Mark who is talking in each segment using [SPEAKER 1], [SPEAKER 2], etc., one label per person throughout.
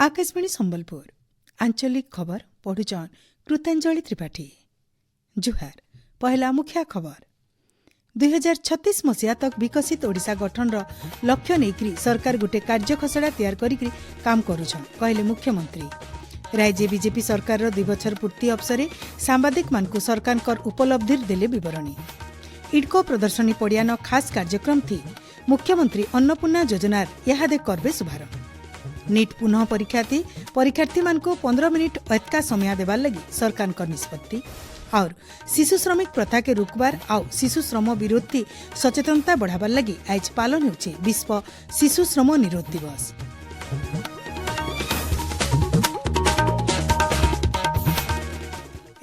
[SPEAKER 1] आकाशवाणी संबलपुर आंचलिक खबर पढ़ुचन कृतांजलि त्रिपाठी। जुहार पहला मुख्य खबर 2036 मसीहा तक विकसित ओडिशा गठन लक्ष्य नहीं सरकार गोटे कार्य खसड़ा तैयार करी काम करुछन कहले मुख्यमंत्री। राज्य बीजेपी सरकार 2 बछर पूर्ति अवसर सांबादिक मानकु सरकार उपलब्धि देले विवरणी। इडको प्रदर्शनी पड़ियान खास कार्यक्रम थी मुख्यमंत्री अन्नपूर्णा योजनार इहादे करबे शुभारंभ। नीट पुनः परीक्षार्थी परीक्षार्थी मानकु 15 मिनिट अतका समय देवार लगी सरकार निष्पत्ति। और शिशु श्रमिक प्रथा के रुकबार आउ शिशु श्रम विरोधी सचेतनता बढ़ावार लगी आज पालन होउछि विश्व शिशु श्रम निरोध दिवस।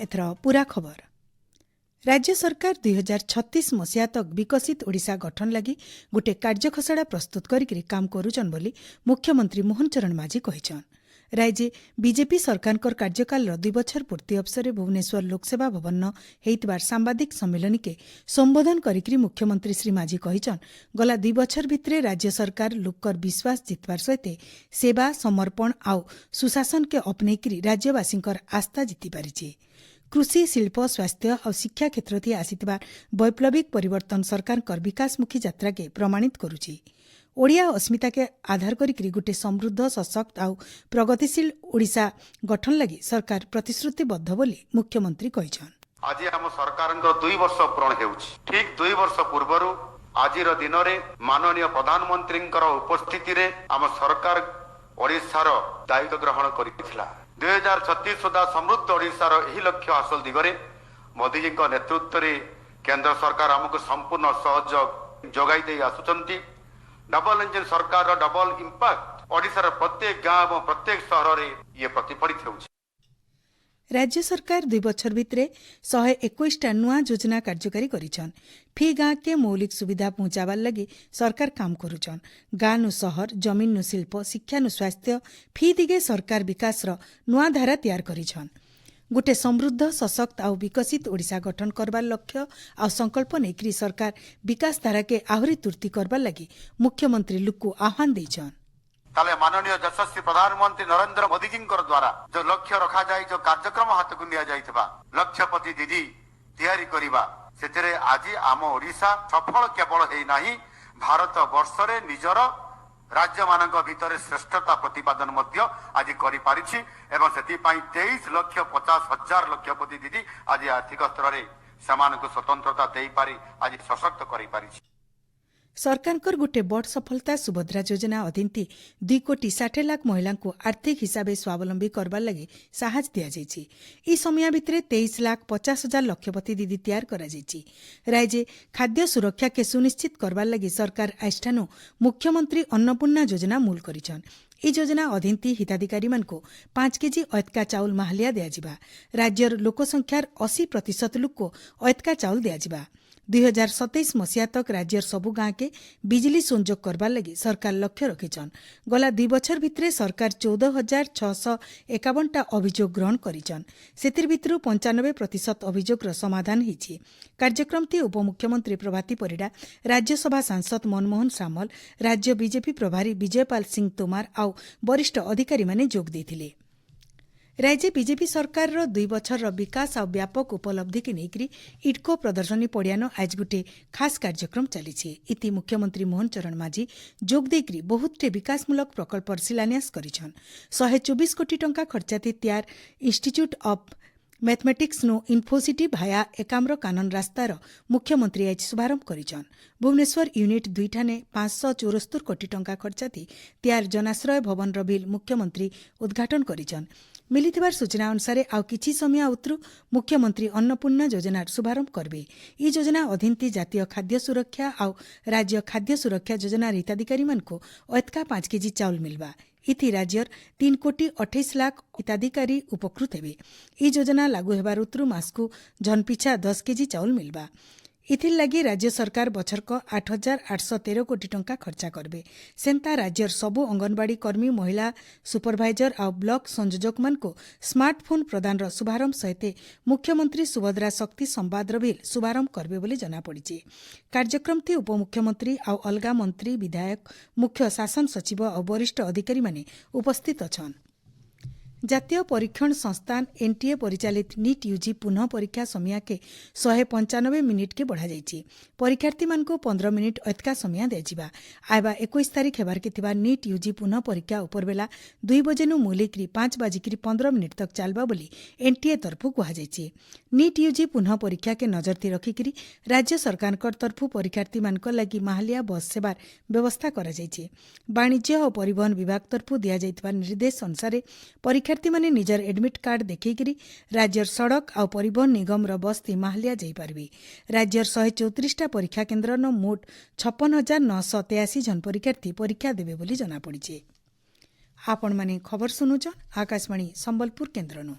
[SPEAKER 1] एथर पूरा खबर राज्य सरकार 2036 मसीहा तक विकसित ओडिशा गठन लगी गोटे कार्य खसड़ा प्रस्तुत करिक काम करुचन बोली मुख्यमंत्री मोहन चरण माझी कहिछन। राज्य बीजेपी सरकार कार्यकाल 2 बछर पूर्ति अवसर भुवनेश्वर लोकसेवा भवन हेइतबार सांबादिक सम्मेलन के संबोधन करिक मुख्यमंत्री श्री माझी कहिछन गला 2 बछर भितरे राज्य सरकार लोकर विश्वास जितबार सहित सेवा समर्पण आउ सुशासन के अपनेकरी राज्यवासींकर आस्था जीति पारिछि। कृषि शिल्प स्वास्थ्य और शिक्षा क्षेत्र थी आसीथिबा वैप्लविक परिवर्तन सरकार विकासमुखी यात्रा के प्रमाणित करुछि। ओडिया अस्मिता के आधार करी गोटे समृद्ध सशक्त आउ प्रगतिशील ओडिशा गठन लगी सरकार प्रतिश्रुतिबद्ध बोली मुख्यमंत्री कहिछन।
[SPEAKER 2] आज आम सरकार 2 वर्ष पूर्ण हेउछि। ठीक 2 वर्ष पूर्व आजिर दिन में माननीय प्रधानमंत्री उपस्थिति रे आम सरकार ओडिशार दायित्व ग्रहण करिथिला। 2036 सुधा समृद्ध ओडिशार यही लक्ष्य हासिल दिगरे मोदी जी नेतृत्व में केंद्र सरकार आमको संपूर्ण सहयोग जोगाई दे आसुचंती। डबल इंजन सरकार डबल इंपैक्ट ओडिशार प्रत्येक गांव और प्रत्येक शहर रे ये प्रतिफलित होउछि।
[SPEAKER 1] राज्य सरकार 2 बछर भितरे 121टा नुआ योजना कार्यकारी करिछन। फी गाँ के मौलिक सुविधा पहुंचावार लगी सरकार काम करुछन। गाँ नु शहर जमीन नु शिल्प शिक्षा नु स्वास्थ्य फी दिगे सरकार विकास नुआ धारा तैयार करिछन। गोटे समृद्ध सशक्त आउ विकसित ओडिशा गठन करबार लक्ष्य आ संकल्प नेकरी सरकार विकास धारा के आहुरी तुर्ती करबार लगी मुख्यमंत्री लुक्कु आह्वान देछन।
[SPEAKER 2] ताले माननीय यशस्वी प्रधानमंत्री नरेंद्र मोदी जी द्वारा जो लक्ष्य रखा जाए जो कार्यक्रम हाथ को निया जाइथिबा लक्ष्यपति दीदी तैयारी करिबा सेतरे आज आम ओडिशा सफल केवल हेई नाही भारत वर्ष रे निजर राज्य मानक भीतर श्रेष्ठता प्रतिपादन मध्य आज करि पारिछि एवं सेति पई 23,50,000 लक्षपति दीदी आज आर्थिक स्तर रे समान को स्वतंत्रता देई पारि आज सशक्त करि पारिछि।
[SPEAKER 1] सरकारकर गोटे बड़ सफलता सुभद्रा योजना अधीन 2,60,00,000 महिला को आर्थिक हिसाब से स्वावलंबी करबार लगी साहस दिया जायछि। ई समय भितरे 23,50,000 लक्षपति दीदी तैयार करा जायछि। राज्य खाद्य सुरक्षा के सुनिश्चित करबार लगी सरकार आष्ठानु मुख्यमंत्री अन्नपूर्णा योजना मूल करिछन। ई योजना अधीन हिताधिकारी मानको 5 केजी अतका चाउल माहलिया दियाजिबा। राज्यर लोकसंख्यार 80% लोक को अतका चाउल दियाजिबा। 2027 मसीहा तक राज्यर सबु गाँ के बिजली संजोग करबार लगी सरकार लक्ष्य रखिछन। गला 2 बछर भितरे सरकार 14,651टा अभियोग ग्रहण करिछन। सेतिर भितरु 95% अभियोगर समाधान हिछि। कार्यक्रम ती उपमुख्यमंत्री प्रभाती परिडा राज्यसभा सांसद मनमोहन सामल राज्य बीजेपी प्रभारी विजयपाल सिंह तोमार आउ वरिष्ठ अधिकारी माने जोग देथिले। राज्य बीजेपी सरकार 2 बछर विकास और व्यापक उपलब्धि के नेकरी इडको प्रदर्शनी पड़ियान आज गोटे खास कार्यक्रम चली। इति मुख्यमंत्री मोहन चरण माझी जोग देकरी बहुतटे विकासमूलक प्रकल्प शिलान्यास करिछन। 124 कोटी टंका खर्चाती तैयार इंस्टीट्यूट ऑफ मैथमेटिक्स नो इन्फोसिटी भाया एकाम्र कानन रास्तार मुख्यमंत्री आज शुभारंभ करिछन। भुवनेश्वर यूनिट 2 ठाने 574 कोटी टंका खर्चाती तैयार जनाश्रय भवन बिल मुख्यमंत्री उद्घाटन करिछन। मिलिथिबार सूचना अनुसार आउ किछि समय उतरु मुख्यमंत्री अन्नपूर्णा योजनार शुभारंभ करबे। ई योजना अधीन जातीय खाद्य सुरक्षा आउ राज्य खाद्य सुरक्षा योजनार हिताधिकारी मानको अतका 5 केजी चाउल मिलबा। इथि राज्यर 3,28,00,000 हिताधिकारी उपकृत हेबे। ई योजना लागू हेबार उतरु मासकु जनपिछा 10 केजी चाउल मिलबा। इथिर लगी राज्य सरकार बछरक 8,813 कोटी टंका खर्चा करबे। सेंता राज्यर सबु अंगनवाड़ी कर्मी महिला सुपरभाइजर और ब्लॉक संयोजक मान को स्मार्टफोन प्रदान शुभारंभ सहित मुख्यमंत्री सुभद्रा शक्ति संवाद भी शुभारंभ करबे बोली जनापड़ी। कार्यक्रम ती उपमुख्यमंत्री और अलगा मंत्री विधायक मुख्य शासन सचिव और वरिष्ठ अधिकारी माने उपस्थित अछन। ଜାତୀୟ ପରୀକ୍ଷଣ ସଂସ୍ଥାନ एनटीए परिचालित नीट यूजी पुनः परीक्षा समय के 195 मिनिट के बढ़ा जाइछि। परीक्षार्थी मानक 15 मिनिट अधिका समय दिया। आयबा 21 तारिख हेबार के थिबा नीट यूजी पुनः परीक्षा उपरबेला 2 बजेनु मूलिकरी 5 बाजिकरी 15 मिनिट तक चलबा बोली एनटीए तरफु कहा जाइछि। नीट यूजी पुनः परीक्षा के नजरती रखिकरी राज्य सरकार तरफु परीक्षार्थी मानक लागि माहालिया बस सेवार व्यवस्था करा जाइछि। वाणिज्य और परिवहन विभाग तरफु दिया जाइतबा निर्देश अनुसार परीक्षार्थी माने निजर एडमिट कार्ड देखैकरी राज्यर सड़क आ परिवहन निगम रो बस्ती माहालिया जाई पारबी। राज्यर 134टा परीक्षा केन्द्र न मोट 56,983 जन परीक्षार्थी परीक्षा देबे बोली जना पड़िছে। आपण माने खबर सुनुचन आकाशवाणी संबलपुर केन्द्रनु।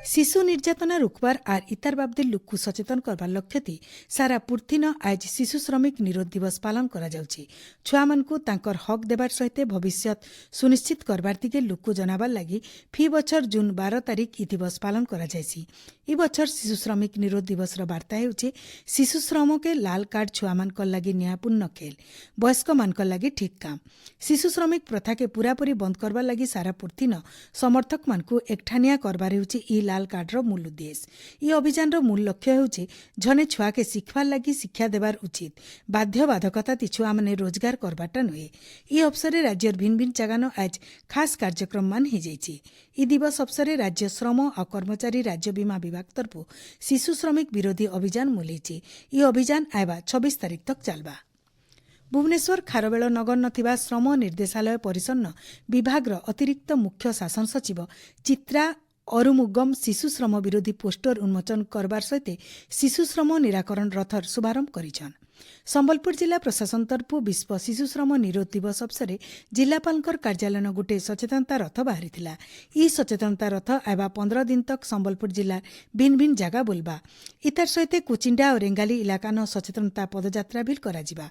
[SPEAKER 1] शिशु निर्यातना रुकबार आर इतार बाबदे लोककु सचेतन करबार लक्ष्यथि सारा पृथ्वी न आज शिशु श्रमिक निरोध दिवस पालन करा जाउछि। छुआमानकु तांकर हक देबार सहित भविष्यत सुनिश्चित करबार दिगे लोककु जनाबार लागि फी बछर जून 12 तारिख इ दिवस पालन करा जायछि। इ बछर शिशु श्रमिक निरोध दिवस रो वार्ता हेउछि शिशु श्रम के लाल कार्ड छुआमानकर लागि न्यायपूर्ण खेल वयस्क मानकर लागि ठीक काम। शिशु श्रमिक प्रथा के पूरापूरी बंद करबार लागि सारा पृथ्वी न समर्थक मानकु एकठानिया करबार हेउछि इ लाल कार्डर मूल उद्देश्य। इ अभियान मूल लक्ष्य हेउछि जने छुआ के शिखवार लागि शिक्षा देबार उचित बाध्य बाधकता ति छुआ माने रोजगार करबाटा नुहे। इ अवसरे राज्यर भिन्न भिन्न जगानो आज खास कार्यक्रम मान हो जाइछि। इ दिवस अवसरे राज्य श्रम और कर्मचारी राज्य बीमा विभाग तरफु शिशु श्रमिक विरोधी अभियान मुलेछि। इ अभियान आयबा 26 तारिख तक चलबा। भुवनेश्वर खारवेल नगर नथिबा श्रम निर्देशालय परिसर विभाग अतिरिक्त मुख्य शासन सचिव चित्रा अरुमुगम शिशु श्रम विरोधी पोस्टर उन्मोचन करबार सहित शिशु श्रम निराकरण रथर शुभारंभ करिछन। संबलपुर जिला प्रशासन तरफु विश्व शिशु श्रम निरोध दिवस अवसर जिलापालकर कार्यालय गोटे सचेतनता रथ बाहरी। इ सचेतनता रथ आयबा 15 दिन तक संबलपुर जिला भिन्न भिन्न जगह बोलबा। इतार सहित कुचिंडा और रेंगाली इलाका न सचेतनता पदयात्रा भी कराजिबा।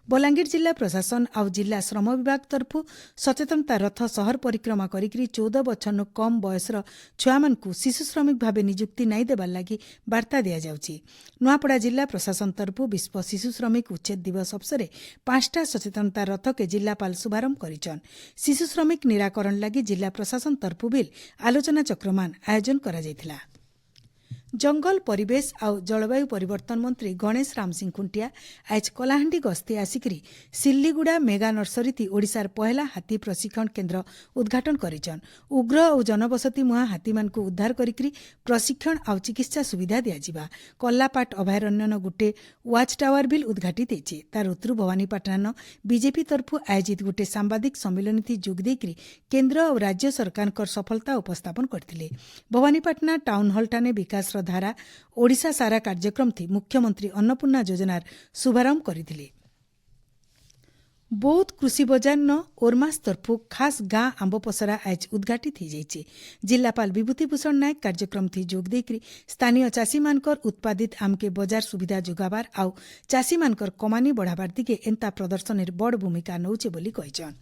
[SPEAKER 1] बलांगीर जिला प्रशासन और जिला श्रम विभाग तरफु सचेतनता रथ शहर परिक्रमा करिकरी 14 वर्ष कम बयसर छुआमानकु शिशु श्रमिक भावे नियुक्ति नाई देबार लागि वार्ता दिया जाउछि। नुआपड़ा जिला प्रशासन तरफु विश्व शिशु श्रमिक उच्छेद दिवस अवसर 5टा सचेतनता रथ के जिलापाल शुभारंभ करिछन। शिशु श्रमिक निराकरण लागि जिला प्रशासन तरफु बिल आलोचना चक्रमान आयोजन करा जायथिला। जंगल परिवेश और जलवायु परिवर्तन मंत्री गणेश राम सिंह खुंटिया आज कलाहांडी गस्ती आसिकरी सिल्लीगुड़ा मेगा नर्सरी थी ओडिशार पहला हाथी प्रशिक्षण केन्द्र उद्घाटन करिछन। उग्र और जनबसती मुहा हाथी मानकु उद्धार करिकरी प्रशिक्षण और चिकित्सा सुविधा दियाजिबा। कल्लापाट अभयारण्य न गुटे वाच टावर बिल उद्घाटित हेछि। तार उत्तरु भवानीपाटना बीजेपी तरफु आयोजित गुटे सांबादिक सम्मेलन थी जोग देकरी केन्द्र और राज्य सरकार सफलता उपस्थापन करथिले। भवानीपाटना टाउन हॉल ठाने विकास धारा ओडिशा सारा कार्यक्रम थी मुख्यमंत्री अन्नपूर्णा योजनार शुभारंभ करथिले। बौद्ध कृषि बजार न ओरमास तरफु खास गाँ आंबपसरा आज उद्घाटित हो जाइछि। जिलापाल विभूतिभूषण नायक कार्यक्रम थी जोग देकरी स्थानीय चाषी मानकर उत्पादित आम के बजार सुविधा जोगाबार आउ चाषी मानकर कमानी बढ़ाबार दिगे एंता प्रदर्शनेर बड़ भूमिका नौचे बोली कहिछन।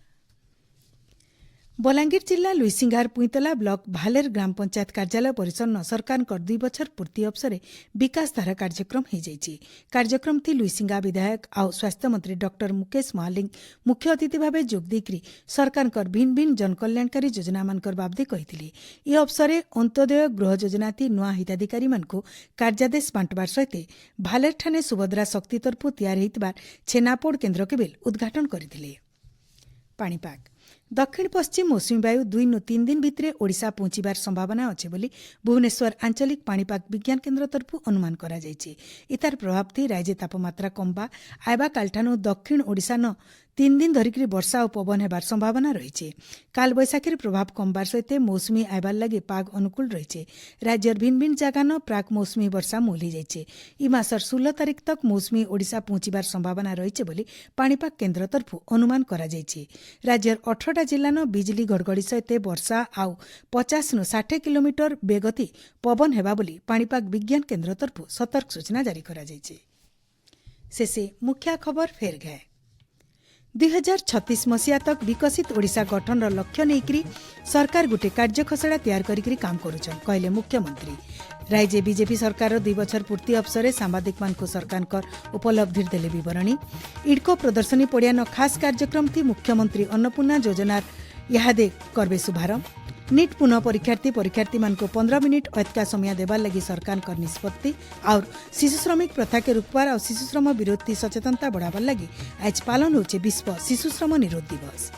[SPEAKER 1] बलांगीर जिला लुईसिंगार पुईतला ब्लॉक भालेर ग्राम पंचायत कार्यालय परिसर न सरकार 2 बछर पूर्ति अवसर विकास धारा कार्यक्रम हो जाइछि। कार्यक्रम थी लुईसिंगा विधायक और स्वास्थ्य मंत्री डॉक्टर मुकेश महालिंग मुख्य अतिथि भाव जोग देकरी सरकार भिन्न भिन्न जनकल्याणकारी योजना मानकर बाबदे कहिथिले। इ अवसर अंत्योदय गृह योजना थी नुआ हिताधिकारी मानकु कार्यादेश बांटबार सहित भालेर ठाने सुभद्रा शक्ति तरफु तैयार होइतबार छेनापोड़ केन्द्र के बिल उद्घाटन करथिले। पाणीपाग दक्षिण पश्चिम मौसुमी वायु 2 नु 3 दिन भितरे ओडिशा पहुंचीबार संभावना अछि बोली भुवनेश्वर आंचलिक पाणीपाग विज्ञान केन्द्र तरफु अनुमान करा जायछि। इतार प्रभाव थी राज्य तापमात्रा कमबा आयबा कालठानु दक्षिण ओडिशा न 3 दिन धरिकरी वर्षा और पवन हेबार संभावना रहिছে। काल बैशाखीर प्रभाव कमबार सहित मौसुमी आयबार लागि पाग अनुकूल रहिছে। राज्यर भिन्न भिन्न जगह न प्राक मौसुमी वर्षा मूली जाइছে। इ मासर 16 तारिख तक मौसुमी ओडिशा पहुंचीबार संभावना रहिছে बोली पाणीपाग केन्द्र तरफु अनुमान करा जायछि। राज्यर 18टा जिला न बिजली घड़घड़ी सहित वर्षा आउ 50 नु 60 किलोमीटर बेगति पवन हेबा बोली पाणीपाग विज्ञान केन्द्र तरफु सतर्क सूचना जारी करा जायछि। शेषे मुख्य खबर फेर गए 2036 मसीहा तक विकसित ओडिशा गठन लक्ष्य नहीं सरकार गोटे कार्यखसड़ा तैयार करी काम करुछन कहले मुख्यमंत्री। राज्य बीजेपी सरकार 2 बछर पूर्ति अवसर सांबादिक मानक सरकार उपलब्धि देले विवरणी। इडको प्रदर्शनी पड़िया खास कार्यक्रम थी मुख्यमंत्री अन्नपूर्णा योजनार इहादे करबे शुभारंभ नीट पुनः परीक्षार्थी मान 15 मिनिट अधिका समय देवार लगी सरकार कर निष्पत्ति और शिशु श्रमिक प्रथा के रुकवार और शिशु श्रम विरोधी सचेतनता बढ़ावार लगी आज पालन होचे विश्व शिशु श्रम निरोध दिवस।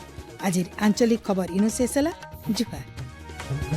[SPEAKER 1] आज आंचलिक खबर इनु शेष होला। जुहार।